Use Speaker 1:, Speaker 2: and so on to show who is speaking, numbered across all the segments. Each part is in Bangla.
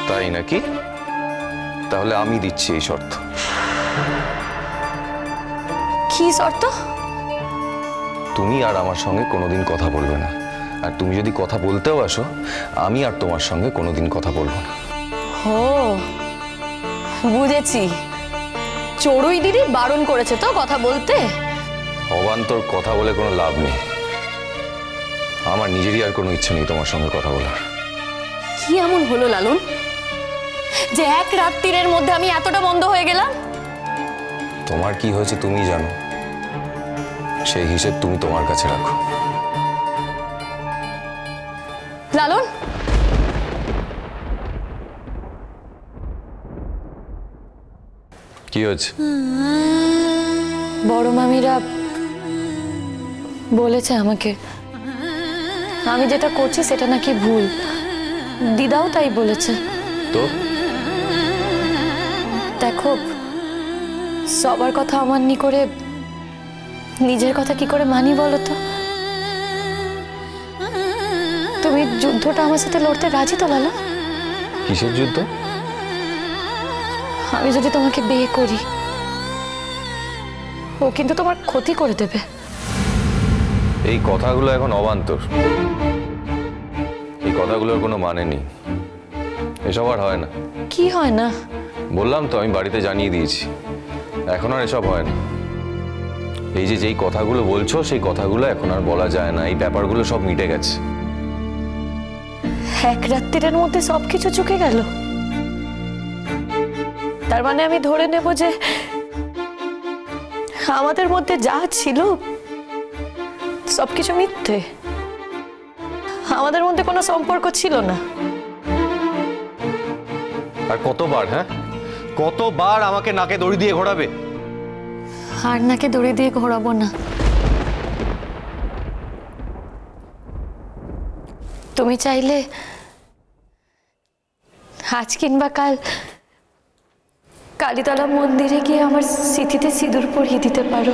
Speaker 1: তাই নাকি? তাহলে আমি দিচ্ছি এই শর্ত।
Speaker 2: কি শর্ত?
Speaker 1: তুমি আর আমার সঙ্গে কোনোদিন কথা বলবে না, আর তুমি যদি কথা বলতেও আসো আমি আর তোমার সঙ্গে কোনোদিন কথা বলবো না।
Speaker 2: ও বুঝেছি, চড়ুই দিদি বারণ করেছে তো কথা বলতে।
Speaker 1: অবান্তর কথা বলে কোনো লাভ নেই, আমার নিজেরই আর কোনো ইচ্ছে নেই তোমার সঙ্গে কথা বলার।
Speaker 2: কি এমন হলো লালন যে এক রাত্রির মধ্যে আমি এতটা বন্ধ হয়ে গেলাম?
Speaker 1: তোমার কি হয়েছে তুমি জানো, সেই হিসেব তুমি তোমার কাছে রাখো।
Speaker 2: লালন,
Speaker 1: কি হয়েছে?
Speaker 2: বড় মামিরা বলেছে আমাকে আমি যেটা করছি সেটা নাকি ভুল। দিদাও তাই বলেছে।
Speaker 1: তো
Speaker 2: দেখো, সবার কথা অমান্য করে নিজের কথা কি করে মানি বলো তো? তুমি যুদ্ধটা আমার সাথে লড়তে রাজি তো লালন?
Speaker 1: কিসের যুদ্ধ?
Speaker 2: আমি যদি তোমাকে বিয়ে করি ও কিন্তু তোমার ক্ষতি করে দেবে।
Speaker 1: এই কথাগুলো এখন অবান্তর, এই কথাগুলোর কোনো মানে নেই, এসব আর হয় না।
Speaker 2: কি হয় না?
Speaker 1: বললাম তো, আমি বাড়িতে জানিয়ে দিয়েছি, এখন আর এসব হয় না। এই যে যেই কথাগুলো বলছো সেই কথাগুলো এখন আর বলা যায় না, এই ব্যাপারগুলো সব মিটে গেছে।
Speaker 2: এক রাত্রির মধ্যে সবকিছু চুকে গেল? তার মানে আমি ধরে নেব যে আমাদের মধ্যে যা ছিল সবকিছু মিথ্যে, আমাদের মধ্যে কোনো সম্পর্ক ছিল না।
Speaker 1: আর কতবার, কতবার আমাকে নাকে দড়ি দিয়ে ঘোরাবে?
Speaker 2: আর নাকে দড়ি দিয়ে ঘোরাবো না। তুমি চাইলে আজ কিংবা কাল কালীতলা মন্দিরে গিয়ে আমার স্মৃতিতে সিঁদুর পরিয়ে দিতে পারো।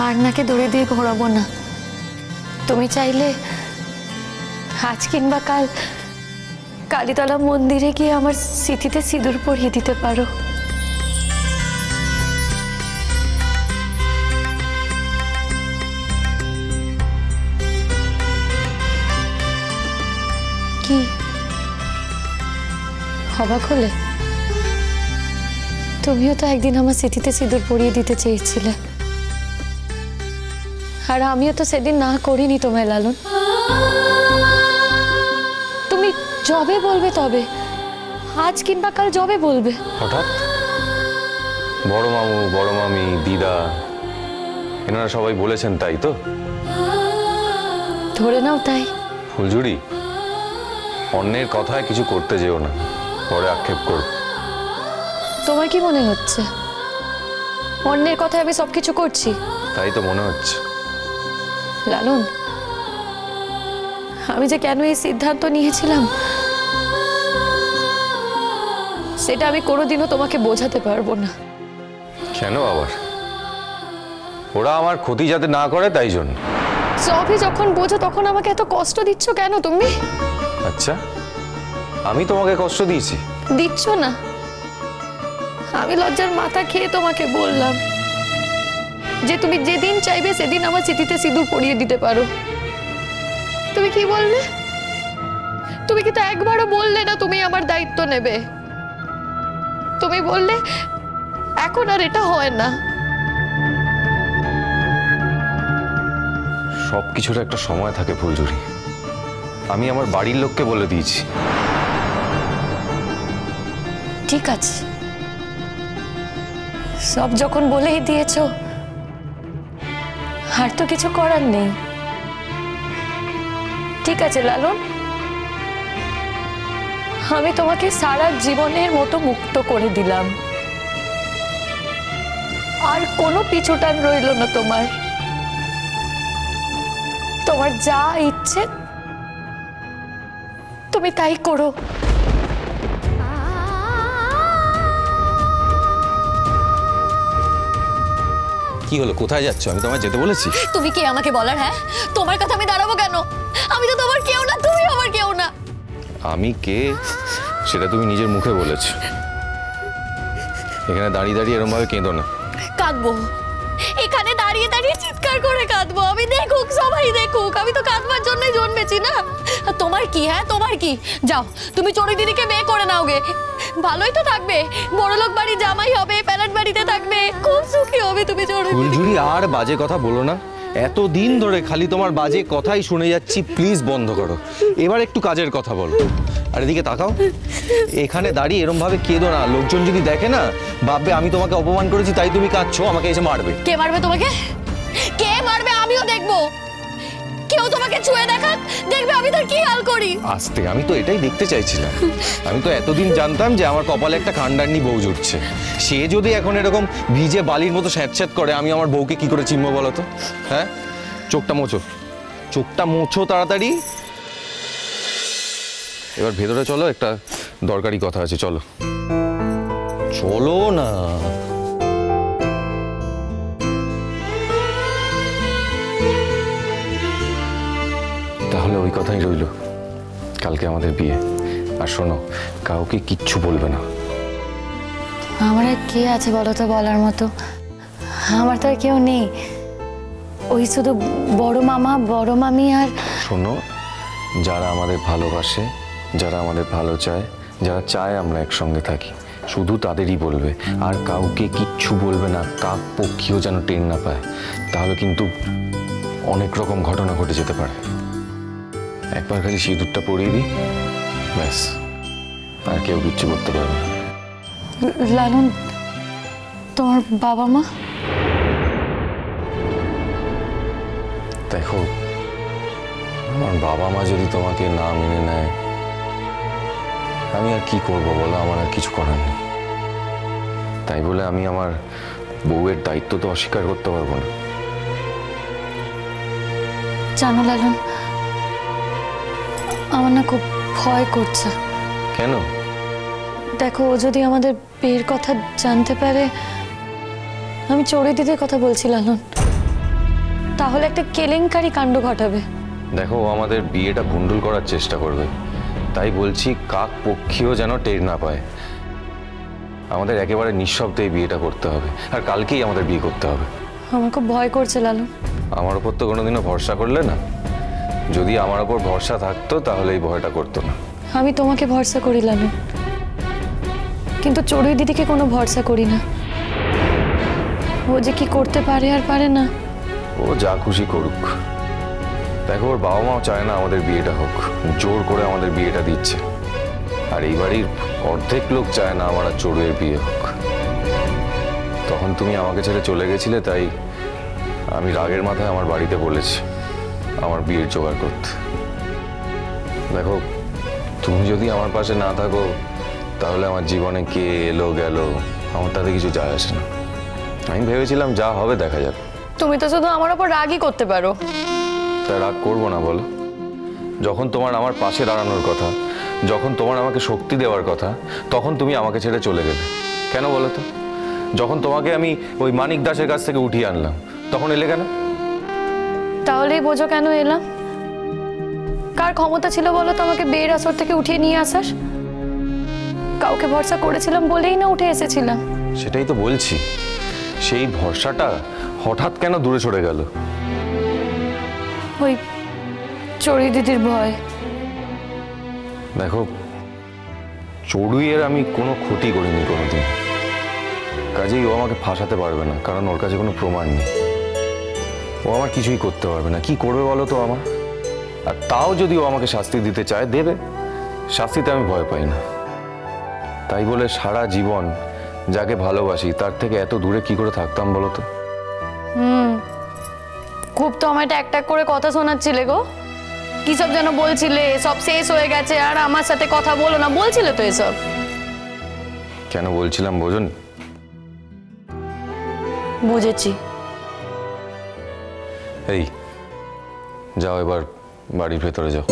Speaker 2: আর নাকে দড়ি দিয়ে ঘোরাবো না। তুমি চাইলে আজ কিংবা কাল কালীতলা মন্দিরে গিয়ে আমার স্মৃতিতে সিঁদুর পরিয়ে দিতে পারো। কি অবাক হলে? তুমিও তো একদিন আমার স্মৃতিতে সিঁদুর পরিয়ে দিতে চেয়েছিলে, আর আমিও তো সেদিন না করিনি তোমায় লালন। তুমি যবে বলবে তবে, আজ কিংবা কাল যবে বলবে।
Speaker 1: হঠাৎ বড় মামু, বড় মামি, দিদা এনারা সবাই বলেছেন তাই তো?
Speaker 2: ধরে নাও তাই।
Speaker 1: ফুলঝুরি, অন্যের কথায় কিছু করতে যেও না, পরে আক্ষেপ করো।
Speaker 2: তোমার কি মনে হচ্ছে অন্যের কথায় আমি সবকিছু করছি?
Speaker 1: তাই তো মনে হচ্ছে।
Speaker 2: লালন, আমি যে কেন এই সিদ্ধান্ত নিয়েছিলাম সেটা আমি কোনোদিনও তোমাকে বোঝাতে পারবো না।
Speaker 1: কেন আবার? ওরা আমার ক্ষতি যাতে না করে তাই জন্য।
Speaker 2: সবই যখন বোঝো তখন আমাকে এত কষ্ট দিচ্ছ কেন তুমি?
Speaker 1: আচ্ছা, আমি তোমাকে কষ্ট দিয়েছি?
Speaker 2: দিচ্ছ না। আমি লজ্জার মাথা খেয়ে তোমাকে বললাম যে তুমি যেদিন চাইবে সেদিন আমার স্মৃতিতে সিঁদুর পরিয়ে দিতে পারো। তুমি কি বললে? তুমি কি তো একবারও বললে না তুমি আমার দায়িত্ব নেবে? তুমি বললে এখন আর এটা হয় না।
Speaker 1: সবকিছুর একটা সময় থাকে ফুলঝুরি, আমি আমার বাড়ির লোককে বলে দিয়েছি।
Speaker 2: ঠিক আছে, সব যখন বলেই দিয়েছো আর তো কিছু করার নেই। ঠিক আছে লালন, আমি তোমাকে সারা জীবনের মতো মুক্ত করে দিলাম, আর কোনো পিছুটান রইল না তোমার। তোমার যা ইচ্ছে তুমি তাই করো।
Speaker 1: কি হলো, কোথায় যাচ্ছ? আমি তোমায় যেতে বলেছি?
Speaker 2: তুমি কে আমাকে বলার? হ্যাঁ, তোমার কথা আমি দাঁড়াবো কেন? আমি তো তোমার কেউ না, তুমি আমার কেউ না।
Speaker 1: আমি কে সেটা তুমি নিজের মুখে বলেছো। এখানে দাঁড়িয়ে দাঁড়িয়ে এরকম ভাবে কেঁদো না।
Speaker 2: কাঁদবো? এখানে দাঁড়িয়ে দাঁড়িয়ে চিৎকার করে কাঁদবো? আমি দেখুক, সবাই দেখুক, আমি তো কাঁদবার জন্যই জন্মেছি না। আর তোমার কি? হ্যাঁ, তোমার কি? যাও তুমি চড়ুই দিদিকে বিয়ে করে নাও গে, ভালোই তো থাকবে। বড়লোক বাড়ি জামাই হবে, প্যালেট বাড়িতে থাকবে, খুব সুখী হবে তুমি চড়ুই দিদি।
Speaker 1: ফুলঝুরি, আর বাজে কথা বলো না। এতদিন ধরে খালি তোমার বাজে কথাই শুনে যাচ্ছি, প্লিজ বন্ধ করো। এবার একটু কাজের কথা বলো। আর এদিকে তাকাও, এখানে দাঁড়িয়ে এরম ভাবে কেঁদো না। লোকজন যদি দেখে না, ভাববে আমি তোমাকে অপমান করেছি তাই তুমি কাঁদছো, আমাকে এসে মারবে।
Speaker 2: কে মারবে তোমাকে? কে মারবে আমিও দেখবো। কেউ তোমাকে ছুঁয়ে দেখাক, দেখবে আমি তোর কি হাল করি।
Speaker 1: আস্তে, আমি তো এটাই দেখতে চাইছিলাম। আমি তো এতদিন জানতাম যে আমার কপালে একটা খান্ডারনি বউ জুটছে। সে যদি এখন এরকম ভিজে বালির মতো স্যাঁতস্যাঁত করে, আমি আমার বউকে কি করে চিনবো বলো তো? হ্যাঁ, চোখটা মোছো, চোখটা মোছো তাড়াতাড়ি। এবার ভেতরে চলো, একটা দরকারি কথা আছে, চলো চলো না। তাহলে ওই কথাই রইল, কালকে আমাদের বিয়ে। আর শোনো, কাউকে কিচ্ছু বলবে না।
Speaker 2: আমার আর কে আছে বলো তো বলার মতো? আমার তো আর কেউ নেই, ওই শুধু বড় মামা, বড় মামি। আর
Speaker 1: শোনো, যারা আমাদের ভালোবাসে, যারা আমাদের ভালো চায়, যারা চায় আমরা একসঙ্গে থাকি, শুধু তাদেরই বলবে। আর কাউকে কিচ্ছু বলবে না, কাক পক্ষীও যেন টের না পায়। তাহলে কিন্তু অনেক রকম ঘটনা ঘটে যেতে পারে। একবার খালি সিঁদুরটা পরিয়ে দিই, ব্যাস, আর কেউ কিচ্ছু করতে পারবে না।
Speaker 2: লালন, তোমার বাবা মা?
Speaker 1: দেখো, আমার বাবা মা যদি তোমাকে না মেনে নেয়, আমি আর কি করবো বলো? আমার আর কিছু করার নেই। তাই বলে আমি আমার বউয়ের দায়িত্ব তো অস্বীকার করতে পারবো না।
Speaker 2: জানো লালন, আমার না খুব ভয় করছে।
Speaker 1: কেন?
Speaker 2: দেখো, ও যদি আমাদের বিয়ের কথা জানতে পারে, আমি চড়ুই দিদির কথা বলছি লালন, তাহলে একটা কেলেঙ্কারি কাণ্ড ঘটাবে।
Speaker 1: দেখো, ও আমাদের বিয়েটা ভণ্ডুল করার চেষ্টা করবে। তাই বলছি, কাক পক্ষীও যেন টের না পায়। আমাদের একেবারে নিঃশব্দে এই বিয়েটা করতে হবে, আর কালকেই আমাদের বিয়ে করতে হবে।
Speaker 2: আমার খুব ভয় করছে লালন।
Speaker 1: আমার ওপর তো কোনোদিনও ভরসা করলে না। যদি আমার ওপর ভরসা থাকতো তাহলে এই ভয়টা করতো না।
Speaker 2: আমি তোমাকে ভরসা করি লালন, কিন্তু চড়ুই দিদিকে কোনো ভরসা করি না। ও যে কি করতে পারে আর পারে না।
Speaker 1: ও যা খুশি করুক। দেখো, ওর বাবা মাও চায় না আমাদের বিয়েটা হোক, জোর করে আমাদের বিয়েটা দিচ্ছে। আর এই বাড়ির অর্ধেক লোক চায় না আমার আর চড়ুইয়ের বিয়ে হোক। তখন তুমি আমাকে ছেড়ে চলে গেছিলে, তাই আমি রাগের মাথায় আমার বাড়িতে বলেছি আমার বিয়ের জোগাড় করতে। দেখো, তুমি যদি আমার পাশে না থাকো, তাহলে আমার জীবনে কে এলো গেল আমার তাতে কিছু যায় আসে না। আমি ভেবেছিলাম যা হবে দেখা যাবে।
Speaker 2: তুমি তো শুধু আমার ওপর রাগই করতে পারো।
Speaker 1: তাই রাগ করবো না বলো? যখন তোমার আমার পাশে দাঁড়ানোর কথা, যখন তোমার আমাকে শক্তি দেওয়ার কথা, তখন তুমি আমাকে ছেড়ে চলে গেলে কেন বলো তো? যখন তোমাকে আমি ওই মানিক দাসের কাছ থেকে উঠিয়ে আনলাম, তখন এলে কেন?
Speaker 2: তাহলেই বোঝো কেন এলাম। কার ক্ষমতা ছিল বলো তো আমাকে বিয়ের আসর থেকে উঠিয়ে নিয়ে আসার? কাউকে ভরসা করেছিলাম বলেই না উঠে এসেছিলাম।
Speaker 1: সেটাই তো বলছি, সেই ভরসাটা হঠাৎ কেন দূরে সরে গেল?
Speaker 2: ওই চড়ুই দিদির ভয়।
Speaker 1: দেখো, চড়ুইয়ের আমি কোনো ক্ষতি করিনি কোনোদিন, কাজেই ও আমাকে ফাঁসাতে পারবে না, কারণ ওর কাছে কোনো প্রমাণ নেই। ও আমার কিছুই করতে পারবে না। কি করবে বলো তো আমার? আর তাও যদি ও আমাকে শাস্তি দিতে চায়, দেবে। শাস্তিতে আমি ভয় পাই না। তাই বলে সারা জীবন যাকে ভালোবাসি তার থেকে এত দূরে কি করে থাকতাম বলো তো?
Speaker 2: খুব তো আমায় ট্যাক করে কথা শোনাচ্ছিলে গো। কি সব যেন বলছিলে, সব শেষ হয়ে গেছে আর আমার সাথে কথা বলো না, বলছিলে তো এসব।
Speaker 1: কেন বলছিলাম বোঝনি?
Speaker 2: বুঝেছি।
Speaker 1: এই যাও, এবার বাড়ির ভেতরে যাও।